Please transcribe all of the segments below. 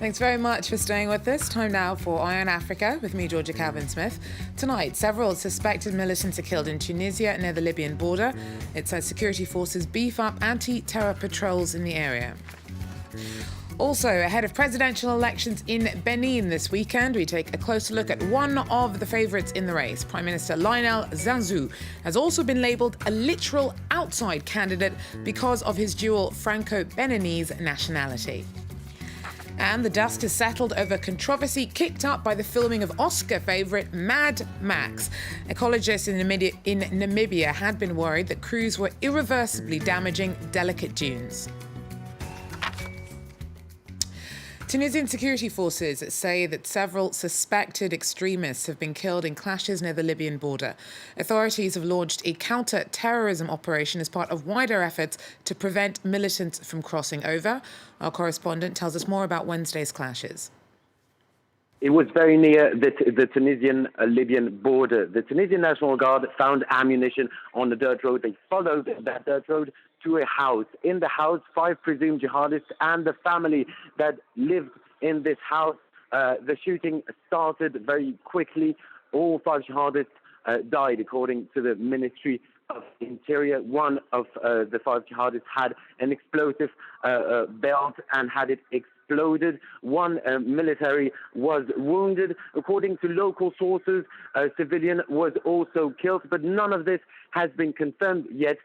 Thanks very much for staying with us. Time now for Eye on Africa with me, Georgia Calvin-Smith. Tonight, several suspected militants are killed in Tunisia near the Libyan border. It says security forces beef up anti-terror patrols in the area. Also, ahead of presidential elections in Benin this weekend, we take a closer look at one of the favourites in the race. Prime Minister Lionel Zinsou has also been labelled a literal outside candidate because of his dual Franco-Beninese nationality. And the dust has settled over controversy kicked up by the filming of Oscar favourite Mad Max. Ecologists in Namibia had been worried that crews were irreversibly damaging delicate dunes. Tunisian security forces say that several suspected extremists have been killed in clashes near the Libyan border. Authorities have launched a counter-terrorism operation as part of wider efforts to prevent militants from crossing over. Our correspondent tells us more about Wednesday's clashes. It was very near the Tunisian-Libyan border. The Tunisian National Guard found ammunition on the dirt road. They followed that dirt road to a house. In the house, 5 presumed jihadists and the family that lived in this house. The shooting started very quickly. All 5 jihadists died, according to the Ministry of Interior. One of the 5 jihadists had an explosive belt and had it exploded. One military was wounded. According to local sources, a civilian was also killed, but none of this has been confirmed yet.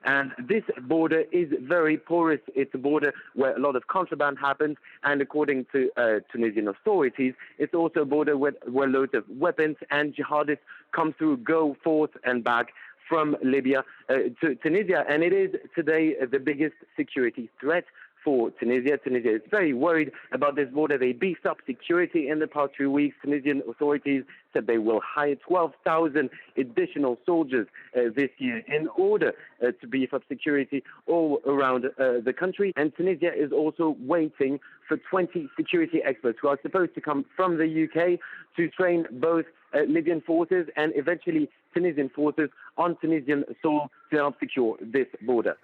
And this border is very porous. It's a border where a lot of contraband happens. And according to Tunisian authorities, it's also a border where loads of weapons and jihadists come through, go forth and back from Libya to Tunisia. And it is today the biggest security threat for Tunisia. Tunisia is very worried about this border. They beefed up security in the past few weeks. Tunisian authorities said they will hire 12,000 additional soldiers this year in order to beef up security all around the country. And Tunisia is also waiting for 20 security experts who are supposed to come from the UK to train both Libyan forces and eventually Tunisian forces on Tunisian soil to help secure this border.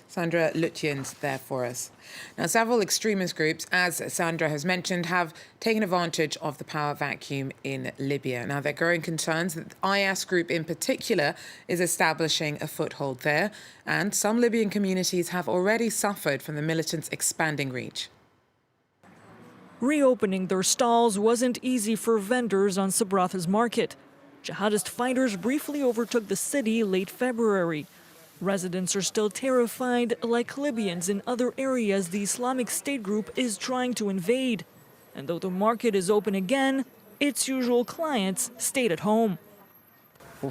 Sandra Lutyens there for us. Now, several extremist groups, as Sandra has mentioned, have taken advantage of the power vacuum in Libya. Now, there are growing concerns that the IS group in particular is establishing a foothold there, and some Libyan communities have already suffered from the militants' expanding reach. Reopening their stalls wasn't easy for vendors on Sabratha's market. Jihadist fighters briefly overtook the city late February. Residents are still terrified, like Libyans in other areas the Islamic State group is trying to invade. And though the market is open again, its usual clients stayed at home. I'm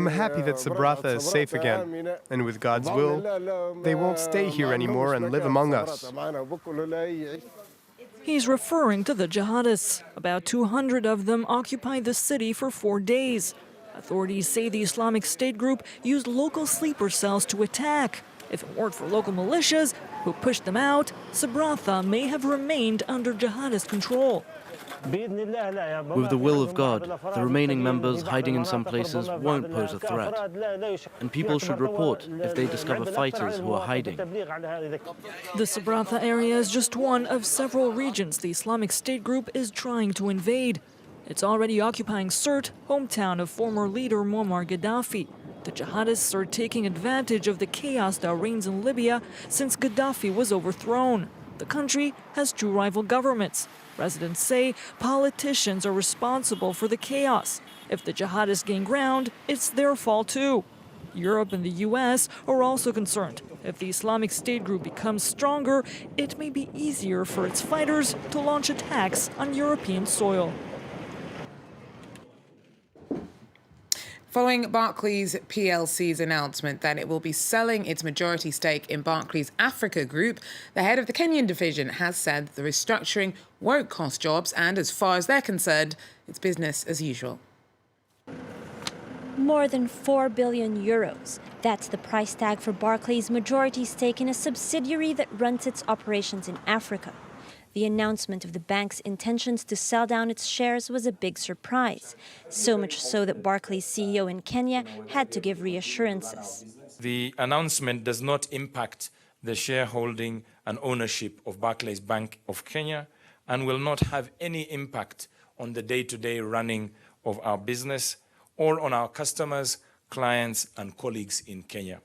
happy that Sabratha is safe again, and with God's will, they won't stay here anymore and live among us. He's referring to the jihadists. About 200 of them occupied the city for 4 days. Authorities say the Islamic State group used local sleeper cells to attack. If it weren't for local militias who pushed them out, Sabratha may have remained under jihadist control. With the will of God, the remaining members hiding in some places won't pose a threat. And people should report if they discover fighters who are hiding. The Sabratha area is just one of several regions the Islamic State group is trying to invade. It's already occupying Sirte, hometown of former leader Muammar Gaddafi. The jihadists are taking advantage of the chaos that reigns in Libya since Gaddafi was overthrown. The country has 2 rival governments. Residents say politicians are responsible for the chaos. If the jihadists gain ground, it's their fault too. Europe and the US are also concerned. If the Islamic State group becomes stronger, it may be easier for its fighters to launch attacks on European soil. Following Barclays PLC's announcement that it will be selling its majority stake in Barclays Africa Group, the head of the Kenyan division has said the restructuring won't cost jobs and, as far as they're concerned, it's business as usual. More than 4 billion euros. That's the price tag for Barclays' majority stake in a subsidiary that runs its operations in Africa. The announcement of the bank's intentions to sell down its shares was a big surprise, so much so that Barclays' CEO in Kenya had to give reassurances. The announcement does not impact the shareholding and ownership of Barclays Bank of Kenya and will not have any impact on the day-to-day running of our business or on our customers, clients and colleagues in Kenya.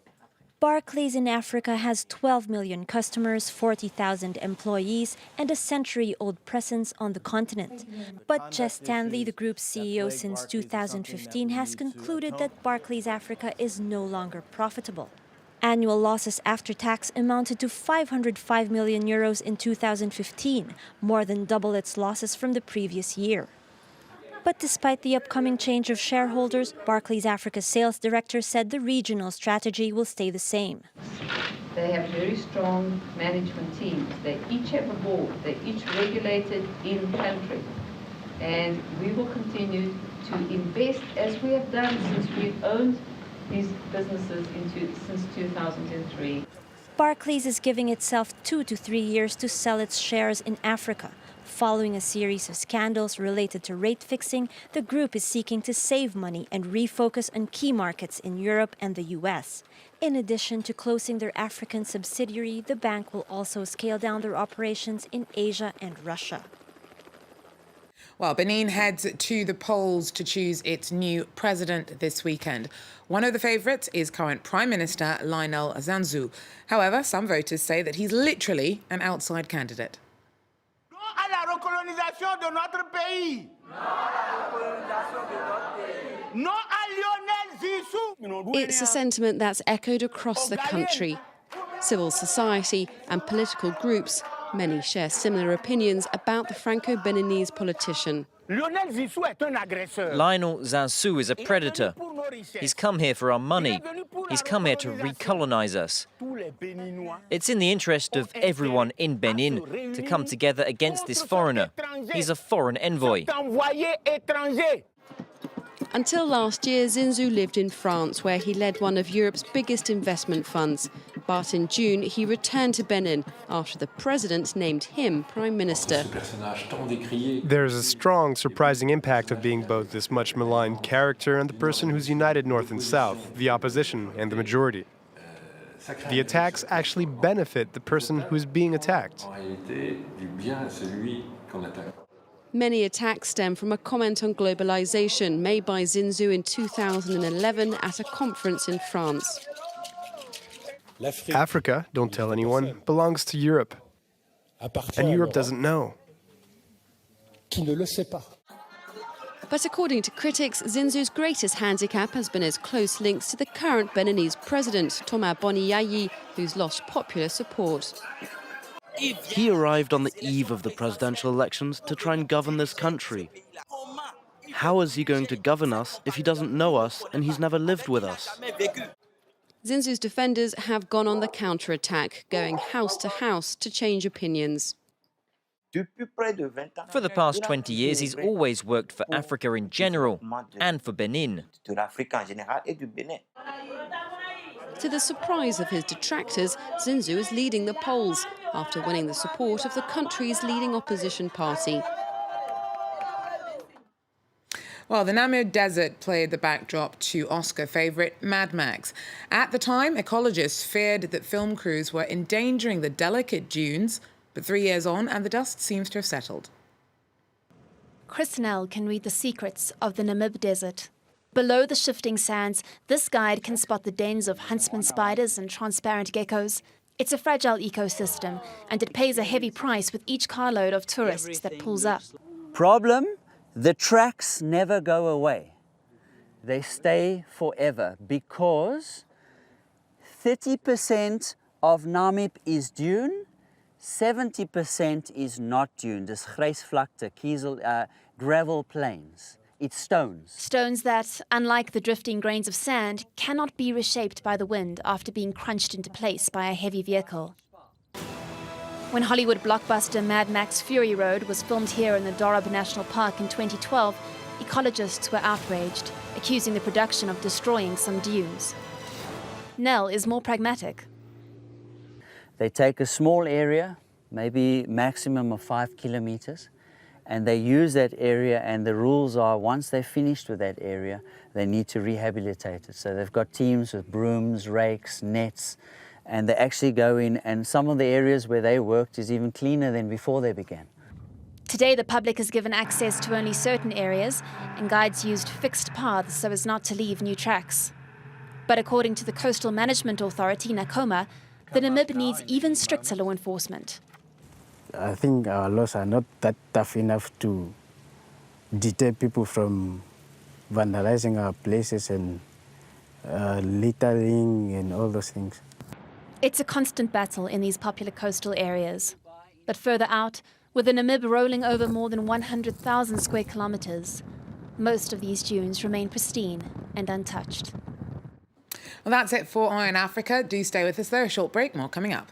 Barclays in Africa has 12 million customers, 40,000 employees, and a century-old presence on the continent. But Jess Stanley, the group's CEO since 2015, has concluded that Barclays Africa is no longer profitable. Annual losses after tax amounted to 505 million euros in 2015, more than double its losses from the previous year. But despite the upcoming change of shareholders, Barclays Africa's sales director said the regional strategy will stay the same. They have very strong management teams. They each have a board. They're each regulated in country. And we will continue to invest as we have done since we've owned these businesses since 2003. Barclays is giving itself 2 to 3 years to sell its shares in Africa. Following a series of scandals related to rate fixing, the group is seeking to save money and refocus on key markets in Europe and the US. In addition to closing their African subsidiary, the bank will also scale down their operations in Asia and Russia. Well, Benin heads to the polls to choose its new president this weekend. One of the favourites is current Prime Minister Lionel Zinsou. However, some voters say that he's literally an outside candidate. À la recolonisation de notre pays. Non à Lionel Zinsou. It's a sentiment that's echoed across the country. Civil society and political groups, many share similar opinions about the Franco-Beninese politician. Lionel Zinsou is a predator. He's come here for our money. He's come here to recolonize us. It's in the interest of everyone in Benin to come together against this foreigner. He's a foreign envoy. Until last year, Zinsou lived in France, where he led one of Europe's biggest investment funds. But in June, he returned to Benin after the president named him prime minister. There's a strong, surprising impact of being both this much maligned character and the person who's united North and South, the opposition and the majority. The attacks actually benefit the person who's being attacked. Many attacks stem from a comment on globalization made by Zinsou in 2011 at a conference in France. Africa, don't tell anyone, belongs to Europe. And Europe doesn't know. But according to critics, Zinsou's greatest handicap has been his close links to the current Beninese president, Thomas Boni Yayi, who's lost popular support. He arrived on the eve of the presidential elections to try and govern this country. How is he going to govern us if he doesn't know us and he's never lived with us? Zinsou's defenders have gone on the counter-attack, going house to house to change opinions. For the past 20 years, he's always worked for Africa in general and for Benin. To the surprise of his detractors, Zinsou is leading the polls after winning the support of the country's leading opposition party. Well, the Namibia desert played the backdrop to Oscar favourite Mad Max. At the time, ecologists feared that film crews were endangering the delicate dunes, but 3 years on and the dust seems to have settled. Chris Nell can read the secrets of the Namib desert. Below the shifting sands, this guide can spot the dens of huntsman spiders and transparent geckos. It's a fragile ecosystem, and it pays a heavy price with each carload of tourists that pulls up. Problem? The tracks never go away. They stay forever because 30% of Namib is dune, 70% is not dune. Dis grijsvlakte, kiezel, gravel plains. It's stones. Stones that, unlike the drifting grains of sand, cannot be reshaped by the wind after being crunched into place by a heavy vehicle. When Hollywood blockbuster Mad Max Fury Road was filmed here in the Dorob National Park in 2012, ecologists were outraged, accusing the production of destroying some dunes. Nell is more pragmatic. They take a small area, maybe maximum of 5 kilometers, and they use that area, and the rules are once they're finished with that area, they need to rehabilitate it. So they've got teams with brooms, rakes, nets, and they actually go in, and some of the areas where they worked is even cleaner than before they began. Today, the public is given access to only certain areas, and guides used fixed paths so as not to leave new tracks. But according to the Coastal Management Authority, NACOMA, the Namib needs even stricter law enforcement. I think our laws are not that tough enough to deter people from vandalizing our places and littering and all those things. It's a constant battle in these popular coastal areas. But further out, with the Namib rolling over more than 100,000 square kilometers, most of these dunes remain pristine and untouched. Well, that's it for Eye on Africa. Do stay with us. There a short break. More coming up.